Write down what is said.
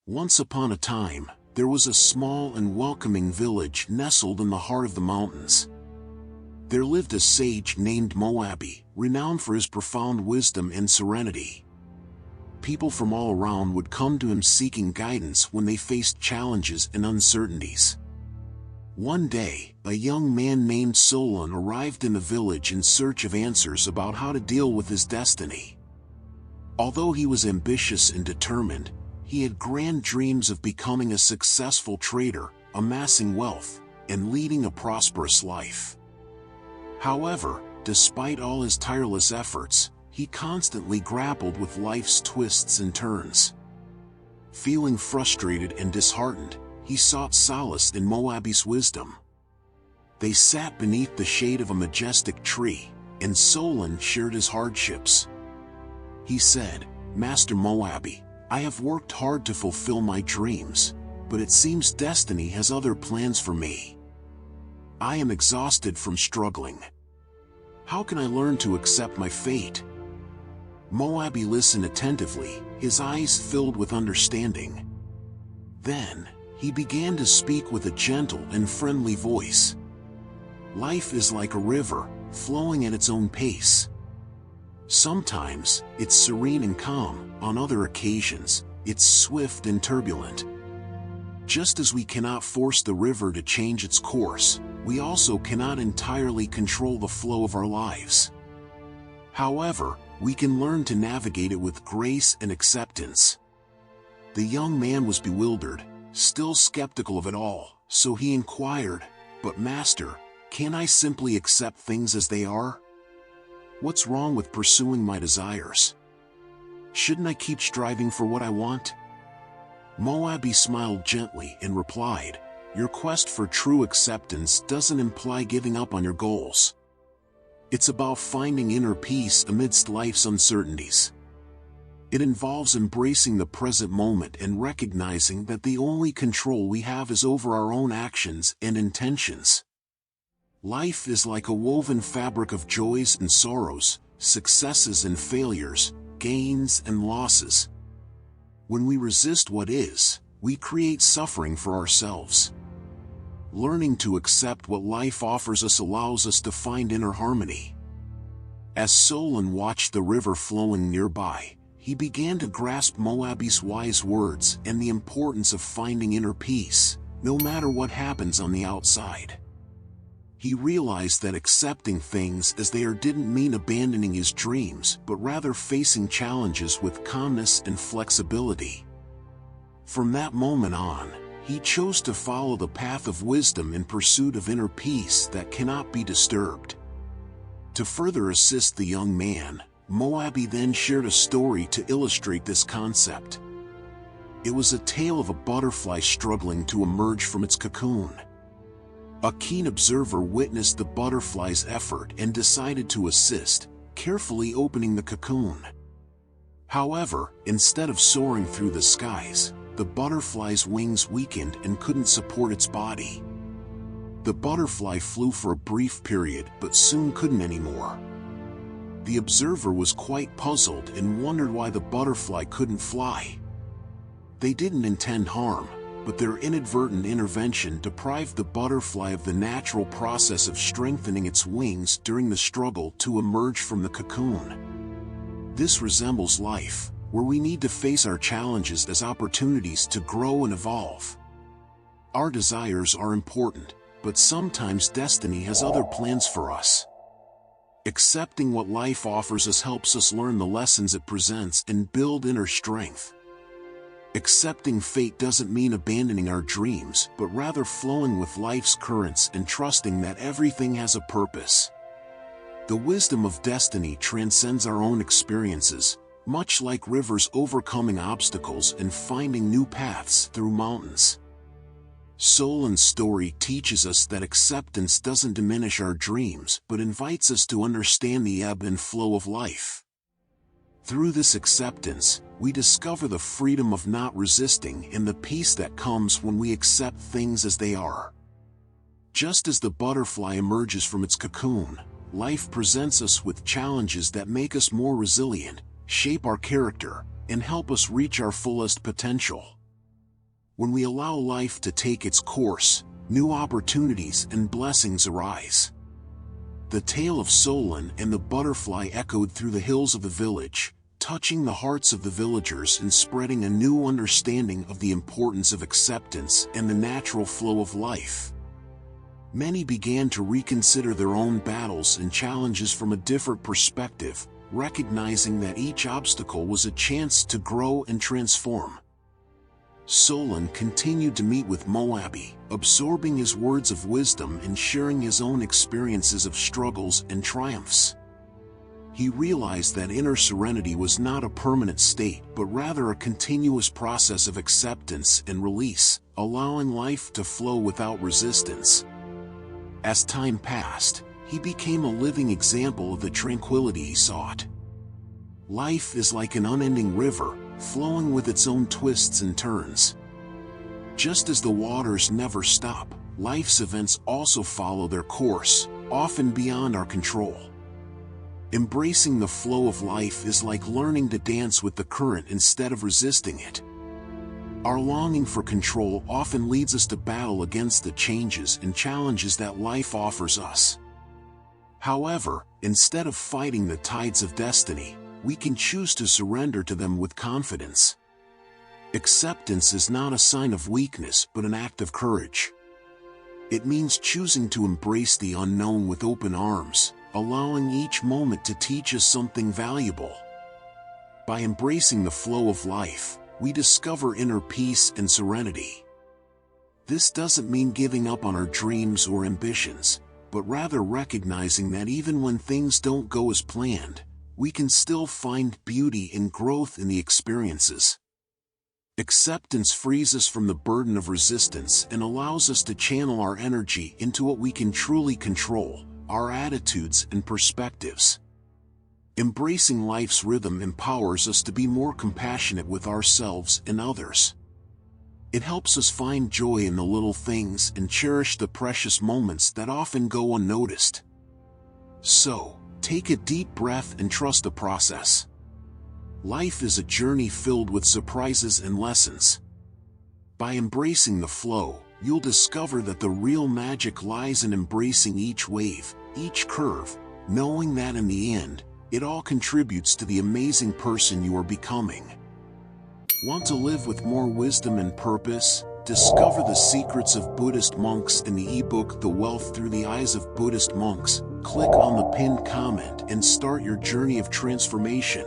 Once upon a time, there was a small and welcoming village nestled in the heart of the mountains. There lived a sage named Moabi, renowned for his profound wisdom and serenity. People from all around would come to him seeking guidance when they faced challenges and uncertainties. One day, a young man named Solon arrived in the village in search of answers about how to deal with his destiny. Although he was ambitious and determined, he had grand dreams of becoming a successful trader, amassing wealth, and leading a prosperous life. However, despite all his tireless efforts, he constantly grappled with life's twists and turns. Feeling frustrated and disheartened, he sought solace in Moabi's wisdom. They sat beneath the shade of a majestic tree, and Solon shared his hardships. He said, "Master Moabi, I have worked hard to fulfill my dreams, but it seems destiny has other plans for me. I am exhausted from struggling. How can I learn to accept my fate?" Moabi listened attentively, his eyes filled with understanding. Then, he began to speak with a gentle and friendly voice. "Life is like a river, flowing at its own pace. Sometimes, it's serene and calm, on other occasions, it's swift and turbulent. Just as we cannot force the river to change its course, we also cannot entirely control the flow of our lives. However, we can learn to navigate it with grace and acceptance." The young man was bewildered, still skeptical of it all, so he inquired, "But Master, can I simply accept things as they are? What's wrong with pursuing my desires? Shouldn't I keep striving for what I want?" Moabi smiled gently and replied, "Your quest for true acceptance doesn't imply giving up on your goals. It's about finding inner peace amidst life's uncertainties. It involves embracing the present moment and recognizing that the only control we have is over our own actions and intentions. Life is like a woven fabric of joys and sorrows, successes and failures, gains and losses. When we resist what is, we create suffering for ourselves. Learning to accept what life offers us allows us to find inner harmony." As Solon watched the river flowing nearby, he began to grasp Moabi's wise words and the importance of finding inner peace, no matter what happens on the outside. He realized that accepting things as they are didn't mean abandoning his dreams, but rather facing challenges with calmness and flexibility. From that moment on, he chose to follow the path of wisdom in pursuit of inner peace that cannot be disturbed. To further assist the young man, Moabi then shared a story to illustrate this concept. It was a tale of a butterfly struggling to emerge from its cocoon. A keen observer witnessed the butterfly's effort and decided to assist, carefully opening the cocoon. However, instead of soaring through the skies, the butterfly's wings weakened and couldn't support its body. The butterfly flew for a brief period but soon couldn't anymore. The observer was quite puzzled and wondered why the butterfly couldn't fly. They didn't intend harm, but their inadvertent intervention deprived the butterfly of the natural process of strengthening its wings during the struggle to emerge from the cocoon. This resembles life, where we need to face our challenges as opportunities to grow and evolve. Our desires are important, but sometimes destiny has other plans for us. Accepting what life offers us helps us learn the lessons it presents and build inner strength. Accepting fate doesn't mean abandoning our dreams, but rather flowing with life's currents and trusting that everything has a purpose. The wisdom of destiny transcends our own experiences, much like rivers overcoming obstacles and finding new paths through mountains. Solon's story teaches us that acceptance doesn't diminish our dreams, but invites us to understand the ebb and flow of life. Through this acceptance, we discover the freedom of not resisting and the peace that comes when we accept things as they are. Just as the butterfly emerges from its cocoon, life presents us with challenges that make us more resilient, shape our character, and help us reach our fullest potential. When we allow life to take its course, new opportunities and blessings arise. The tale of Solon and the butterfly echoed through the hills of the village, touching the hearts of the villagers and spreading a new understanding of the importance of acceptance and the natural flow of life. Many began to reconsider their own battles and challenges from a different perspective, recognizing that each obstacle was a chance to grow and transform. Solon continued to meet with Moabi, absorbing his words of wisdom and sharing his own experiences of struggles and triumphs. He realized that inner serenity was not a permanent state but rather a continuous process of acceptance and release, allowing life to flow without resistance. As time passed, he became a living example of the tranquility he sought. Life is like an unending river, flowing with its own twists and turns. Just as the waters never stop, life's events also follow their course, often beyond our control. Embracing the flow of life is like learning to dance with the current instead of resisting it. Our longing for control often leads us to battle against the changes and challenges that life offers us. However, instead of fighting the tides of destiny, we can choose to surrender to them with confidence. Acceptance is not a sign of weakness but an act of courage. It means choosing to embrace the unknown with open arms, allowing each moment to teach us something valuable. By embracing the flow of life, we discover inner peace and serenity. This doesn't mean giving up on our dreams or ambitions, but rather recognizing that even when things don't go as planned, we can still find beauty and growth in the experiences. Acceptance frees us from the burden of resistance and allows us to channel our energy into what we can truly control, our attitudes and perspectives. Embracing life's rhythm empowers us to be more compassionate with ourselves and others. It helps us find joy in the little things and cherish the precious moments that often go unnoticed. So, take a deep breath and trust the process. Life is a journey filled with surprises and lessons. By embracing the flow, you'll discover that the real magic lies in embracing each wave, each curve, knowing that in the end, it all contributes to the amazing person you are becoming. Want to live with more wisdom and purpose? Discover the secrets of Buddhist monks in the ebook The Wealth Through the Eyes of Buddhist Monks. Click on the pinned comment and start your journey of transformation.